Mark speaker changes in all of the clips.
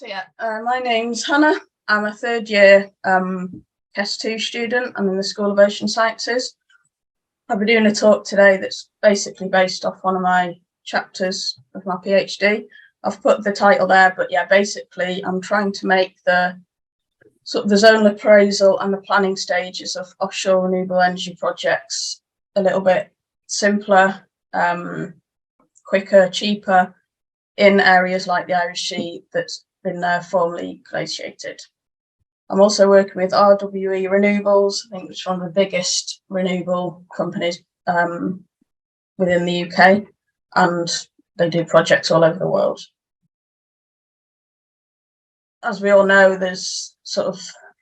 Speaker 1: My name's Hannah. I'm a third year KESS 2 student. I'm in the School of Ocean Sciences. I'll be doing a talk today that's basically based off one of my chapters of my PhD. I've put the title there, but yeah, basically I'm trying to make the sort of the zonal appraisal and the planning stages of offshore renewable energy projects a little bit simpler, quicker, cheaper in areas like the Irish Sea that's been formerly glaciated. I'm also working with RWE Renewables, I think it's one of the biggest renewable companies within the UK, and they do projects all over the world. As we all know, there's sort of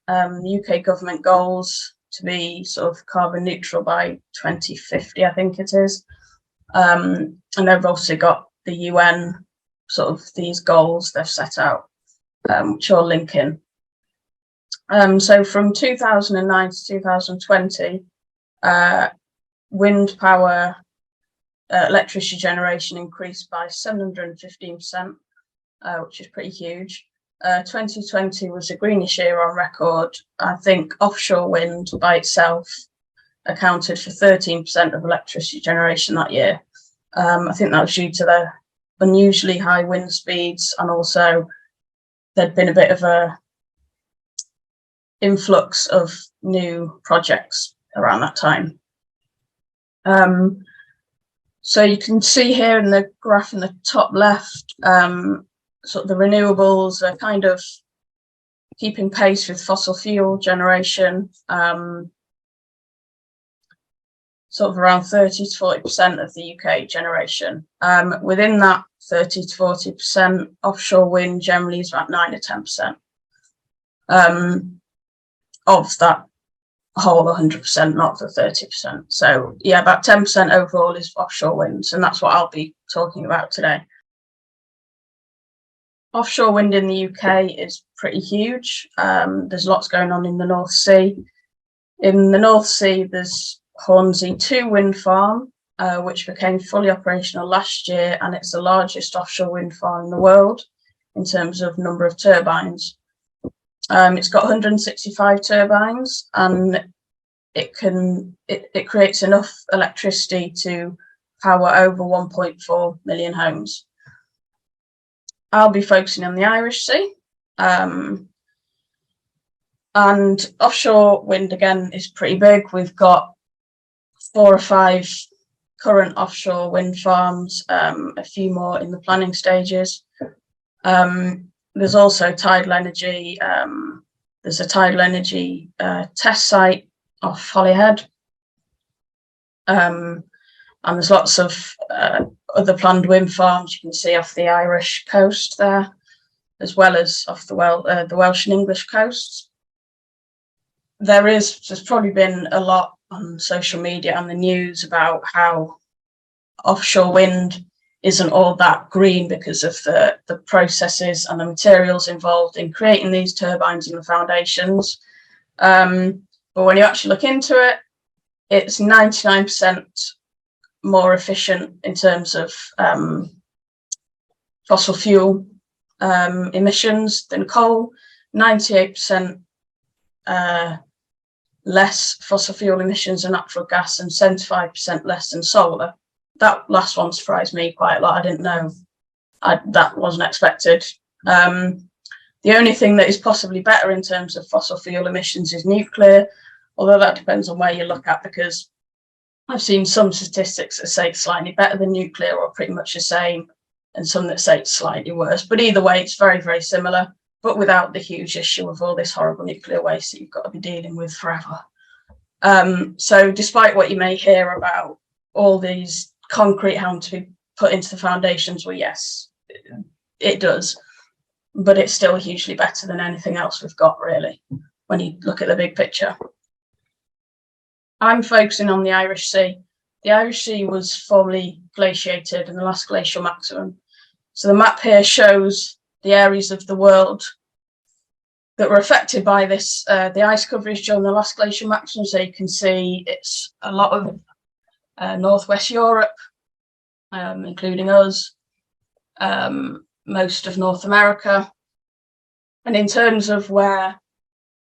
Speaker 1: UK government goals to be sort of carbon neutral by 2050, I think it is. And they've also got the UN sort of these goals they've set out, which I'll link in. So from 2009 to 2020, wind power electricity generation increased by 715%, which is pretty huge. 2020 was the greenest year on record. I think offshore wind by itself accounted for 13% of electricity generation that year. I think that was due to the unusually high wind speeds, and also there'd been a bit of a influx of new projects around that time. So you can see here in the graph in the top left, sort of the renewables are kind of keeping pace with fossil fuel generation, sort of around 30 to 40% of the UK generation. Within that 30 to 40%, offshore wind generally is about 9 to 10%. Of that whole 100%, not the 30%. So yeah, about 10% overall is offshore winds, and that's what I'll be talking about today. Offshore wind in the UK is pretty huge. There's lots going on in the North Sea. In the North Sea, there's Hornsea 2 wind farm, which became fully operational last year, and it's the largest offshore wind farm in the world in terms of number of turbines. It's got 165 turbines, and it creates enough electricity to power over 1.4 million homes. I'll be focusing on the Irish Sea. And offshore wind, again, is pretty big. We've got 4 or 5 current offshore wind farms, a few more in the planning stages. There's also tidal energy. There's a tidal energy test site off Holyhead. And there's lots of other planned wind farms you can see off the Irish coast there, as well as off the Welsh and English coasts. There's probably been a lot on social media and the news about how offshore wind isn't all that green because of the processes and the materials involved in creating these turbines and the foundations. But when you actually look into it, it's 99% more efficient in terms of fossil fuel emissions than coal, 98% less fossil fuel emissions than natural gas, and 75% less than solar. That last one surprised me quite a lot. I didn't know, that wasn't expected. The only thing that is possibly better in terms of fossil fuel emissions is nuclear, although that depends on where you look at, because I've seen some statistics that say it's slightly better than nuclear or pretty much the same, and some that say it's slightly worse. But either way, it's very, very similar, but without the huge issue of all this horrible nuclear waste that you've got to be dealing with forever. So despite what you may hear about all these concrete having to be put into the foundations, well, yes, it does, but it's still hugely better than anything else we've got, really, when you look at the big picture. I'm focusing on the Irish Sea. The Irish Sea was formerly glaciated in the last glacial maximum. So the map here shows the areas of the world that were affected by this, the ice coverage during the last glacial maximum. So you can see it's a lot of Northwest Europe, including us, most of North America, And in terms of where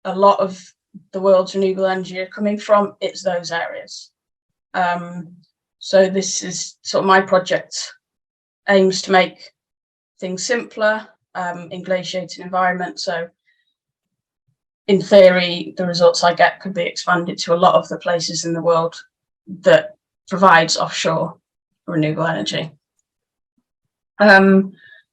Speaker 1: a lot of the world's renewable energy are coming from, it's those areas. So this is sort of my project aims to make things simpler in glaciated environment. So in theory, the results I get could be expanded to a lot of the places in the world that provides offshore renewable energy.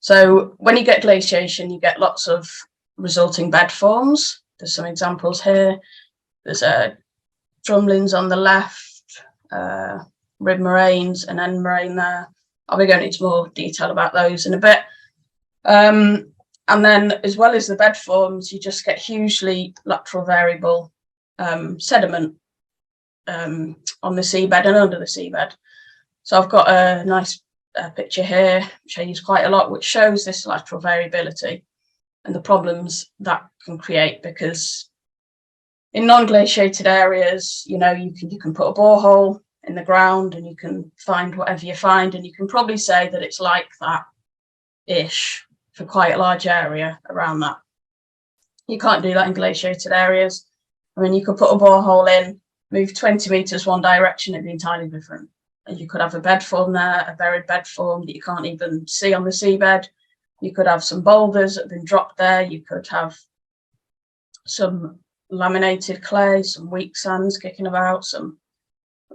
Speaker 1: So when you get glaciation, you get lots of resulting bed forms. There's some examples here. There's drumlins on the left, rib moraines, and end moraine there. I'll be going into more detail about those in a bit. And then, as well as the bed forms, you just get hugely lateral variable sediment on the seabed and under the seabed. So I've got a nice picture here, which I use quite a lot, which shows this lateral variability and the problems that can create, because in non-glaciated areas, you know, you can put a borehole in the ground and you can find whatever you find, and you can probably say that it's like that-ish for quite a large area around that. You can't do that in glaciated areas. I mean, you could put a borehole in, move 20 meters one direction, it'd be entirely different. And you could have a bed form there, a buried bed form that you can't even see on the seabed. You could have some boulders that have been dropped there. You could have some laminated clay, some weak sands kicking about, some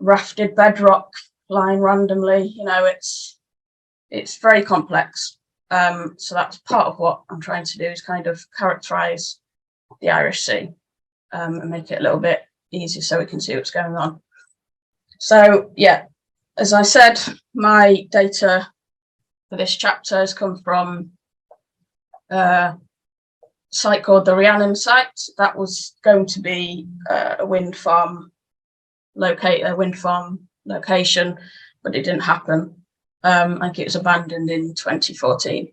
Speaker 1: rafted bedrock lying randomly. You know, it's very complex. So that's part of what I'm trying to do, is kind of characterize the Irish Sea and make it a little bit easier so we can see what's going on. So yeah, as I said, my data for this chapter has come from a site called the Rhiannon site. That was going to be a wind farm location, but it didn't happen. I think it was abandoned in 2014.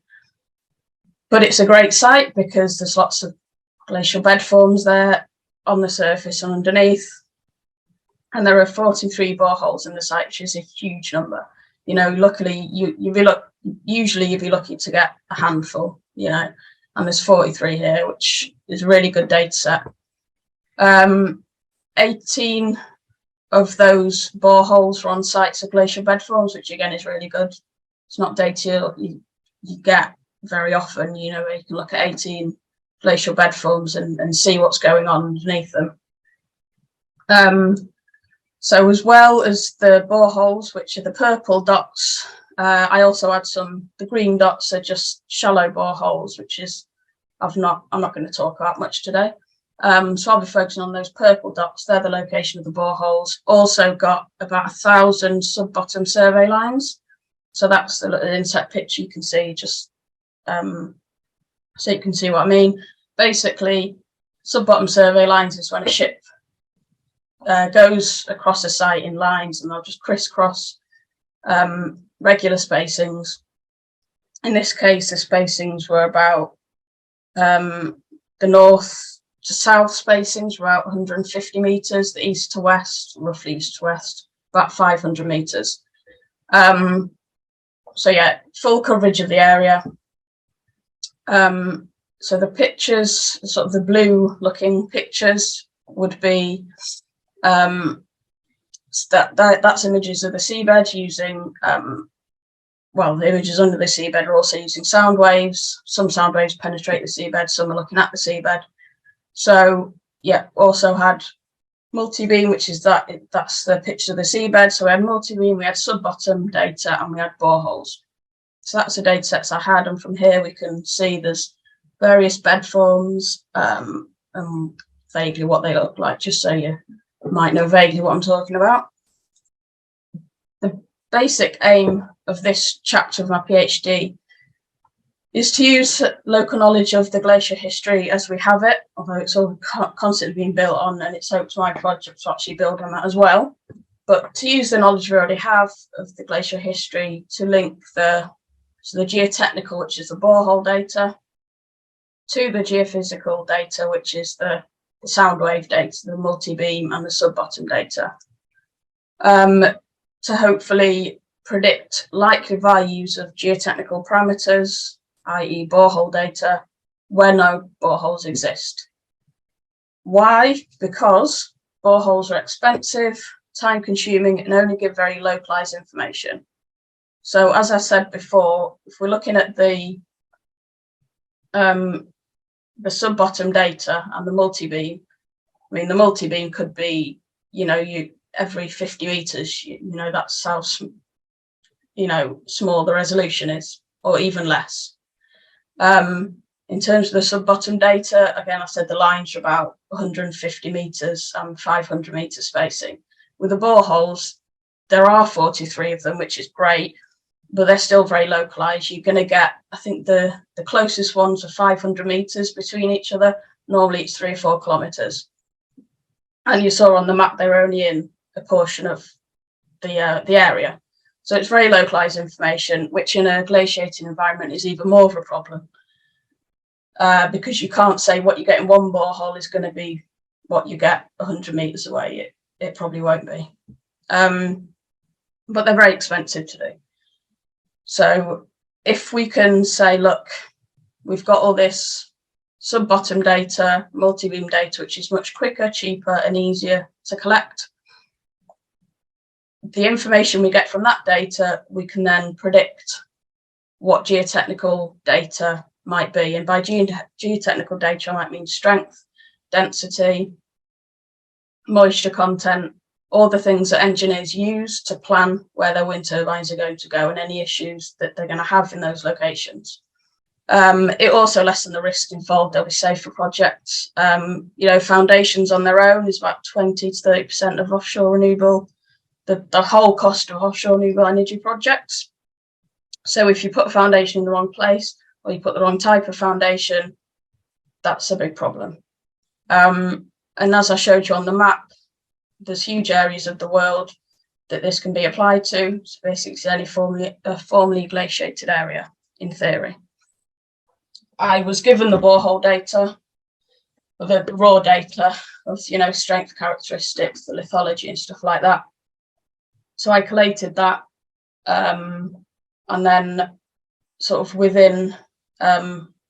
Speaker 1: But it's a great site because there's lots of glacial bed forms there on the surface and underneath. And there are 43 boreholes in the site, which is a huge number. You know, luckily, usually you'd be lucky to get a handful, you know, and there's 43 here, which is a really good data set. 18 of those boreholes were on sites of glacial bed forms, which again is really good. It's not data you get very often. You know, you can look at 18 glacial bed forms and see what's going on underneath them. So as well as the boreholes, which are the purple dots, I also had the green dots are just shallow boreholes, which is I'm not going to talk about much today. So I'll be focusing on those purple dots. They're the location of the boreholes. Also got about 1,000 sub-bottom survey lines. So that's the little inset picture you can see, just so you can see what I mean. Basically, sub-bottom survey lines is when a ship goes across a site in lines, and they'll just crisscross regular spacings. In this case, the spacings were about the north to south spacings were about 150 meters, the east to west, roughly east to west, about 500 meters. So yeah, full coverage of the area. So the pictures, sort of the blue looking pictures, would be that's images of the seabed using well, the images under the seabed are also using sound waves. Some sound waves penetrate the seabed, some are looking at the seabed. So yeah, also had multi-beam, which is that's the picture of the seabed. So we had multi-beam, we had sub-bottom data, and we had boreholes. So that's the data sets I had, and from here we can see there's various bed forms and vaguely what they look like, just so you might know vaguely what I'm talking about. The basic aim of this chapter of my PhD is to use local knowledge of the glacier history as we have it, although it's all constantly being built on, and it's hoped my project to actually build on that as well. But to use the knowledge we already have of the glacier history to link the geotechnical, which is the borehole data, to the geophysical data, which is the sound wave data, the multi-beam and the sub-bottom data, to hopefully predict likely values of geotechnical parameters, i.e. borehole data, where no boreholes exist. Why? Because boreholes are expensive, time consuming, and only give very localized information. So as I said before, if we're looking at the sub-bottom data and the multi-beam, I mean, the multi-beam could be, every 50 meters, that's how, small the resolution is, or even less. In terms of the sub-bottom data, again, I said the lines are about 150 meters and 500 meter spacing. With the boreholes, there are 43 of them, which is great, but they're still very localized. You're going to get, I think the closest ones are 500 meters between each other. Normally it's 3 or 4 kilometers. And you saw on the map, they're only in a portion of the area. So it's very localized information, which in a glaciating environment is even more of a problem. Because you can't say what you get in one borehole is going to be what you get 100 meters away. It probably won't be. But they're very expensive to do. So if we can say, look, we've got all this sub-bottom data, multi-beam data, which is much quicker, cheaper, and easier to collect. The information we get from that data, we can then predict what geotechnical data might be. And by geotechnical data, I might mean strength, density, moisture content, all the things that engineers use to plan where their wind turbines are going to go and any issues that they're going to have in those locations. It also lessens the risk involved. They'll be safer projects. Foundations on their own is about 20 to 30% of offshore renewable, the whole cost of offshore renewable energy projects. So if you put a foundation in the wrong place or you put the wrong type of foundation, that's a big problem. And as I showed you on the map, there's huge areas of the world that this can be applied to. So basically it's any formerly glaciated area, in theory. I was given the borehole data, or the raw data of, strength characteristics, the lithology and stuff like that. So I collated that, and then sort of within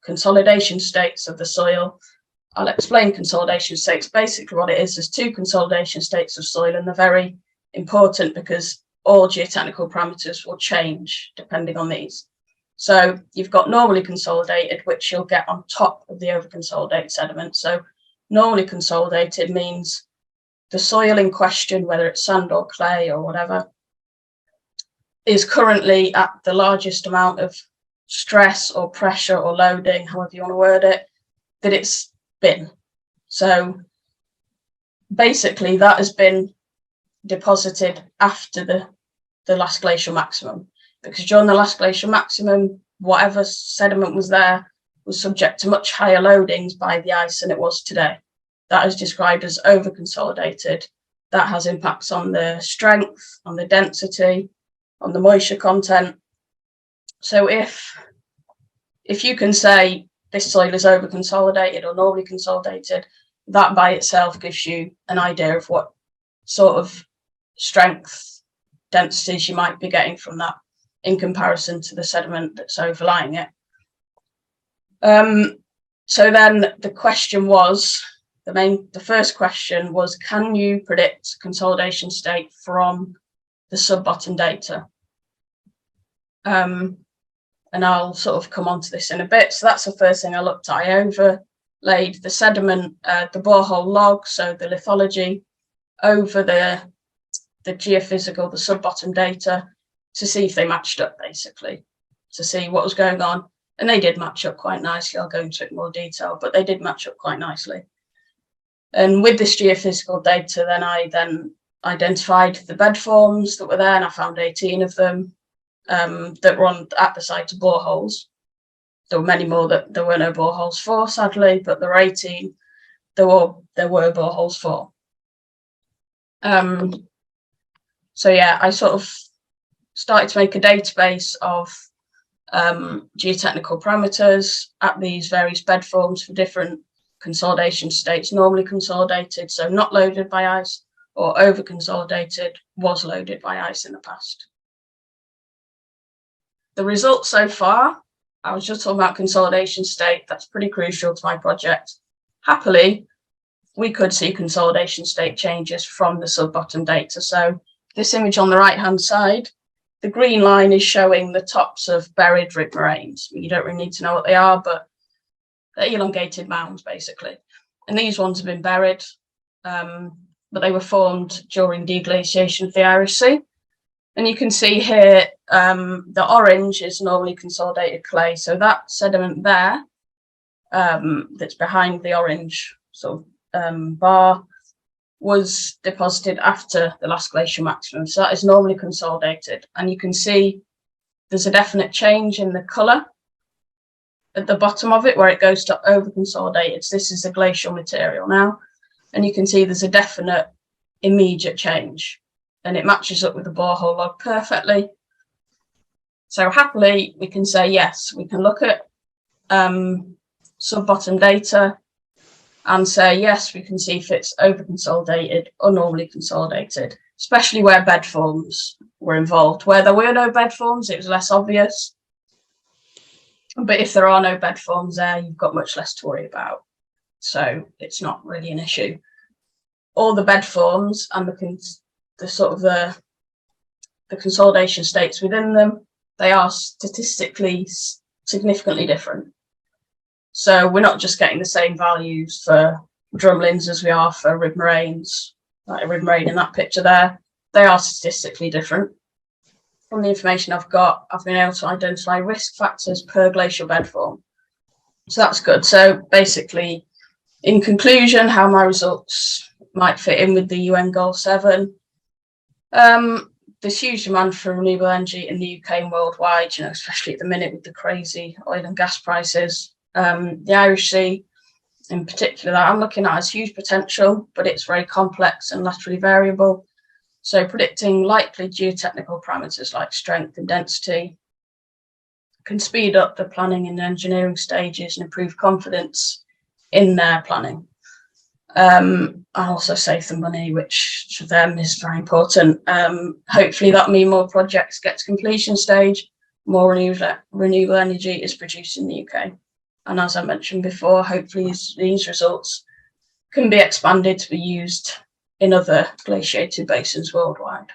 Speaker 1: consolidation states of the soil, I'll explain consolidation states. Basically what it is, there's 2 consolidation states of soil, and they're very important because all geotechnical parameters will change depending on these. So you've got normally consolidated, which you'll get on top of the overconsolidated sediment. So normally consolidated means the soil in question, whether it's sand or clay or whatever, is currently at the largest amount of stress or pressure or loading, however you want to word it, that it's been. So basically that has been deposited after the last glacial maximum, because during the last glacial maximum, whatever sediment was there was subject to much higher loadings by the ice than it was today. That is described as over-consolidated. That has impacts on the strength, on the density, on the moisture content. So if you can say this soil is over-consolidated or normally consolidated, that by itself gives you an idea of what sort of strength, densities you might be getting from that in comparison to the sediment that's overlying it. So then the question was, the first question was, can you predict consolidation state from the sub-bottom data? And I'll sort of come on to this in a bit. So that's the first thing I looked at. I overlaid the sediment, the borehole log, so the lithology, over the geophysical, the sub-bottom data, to see if they matched up, basically, to see what was going on. And they did match up quite nicely. I'll go into it in more detail, but they did match up quite nicely. And with this geophysical data, then I identified the bed forms that were there, and I found 18 of them that were at the site of boreholes. There were many more that there were no boreholes for, sadly, but there were 18 there were boreholes for. So yeah, I sort of started to make a database of geotechnical parameters at these various bed forms for different consolidation states, normally consolidated, so not loaded by ice, or over consolidated, was loaded by ice in the past. The results so far I was just talking about consolidation state. That's pretty crucial to my project. Happily, we could see consolidation state changes from the sub-bottom data. So this image on the right-hand side, the green line is showing the tops of buried rib moraines. You don't really need to know what they are, but they're elongated mounds, basically. And these ones have been buried, but they were formed during deglaciation of the Irish Sea. And you can see here, the orange is normally consolidated clay. So that sediment there, that's behind the orange sort of bar, was deposited after the last glacial maximum. So that is normally consolidated. And you can see there's a definite change in the colour at the bottom of it where it goes to over-consolidated. So this is the glacial material now. And you can see there's a definite immediate change. And it matches up with the borehole log perfectly. So happily, we can say, yes, we can look at sub-bottom data and say, yes, we can see if it's over-consolidated or normally consolidated, especially where bed forms were involved. Where there were no bed forms, it was less obvious. But if there are no bed forms there, you've got much less to worry about. So it's not really an issue. All the bed forms and the consolidation states within them, they are statistically significantly different. So we're not just getting the same values for drumlins as we are for rib moraines, like a rib moraine in that picture there. They are statistically different. From the information I've got, I've been able to identify risk factors per glacial bed form. So that's good. So basically, in conclusion, how my results might fit in with the UN Goal 7. There's huge demand for renewable energy in the UK and worldwide, especially at the minute with the crazy oil and gas prices. The Irish Sea, in particular, that I'm looking at has huge potential, but it's very complex and laterally variable. So predicting likely geotechnical parameters like strength and density can speed up the planning and engineering stages and improve confidence in their planning. And also save them money, which for them is very important. Hopefully that'll mean more projects get to completion stage, more renewable energy is produced in the UK. And as I mentioned before, hopefully these results can be expanded to be used in other glaciated basins worldwide.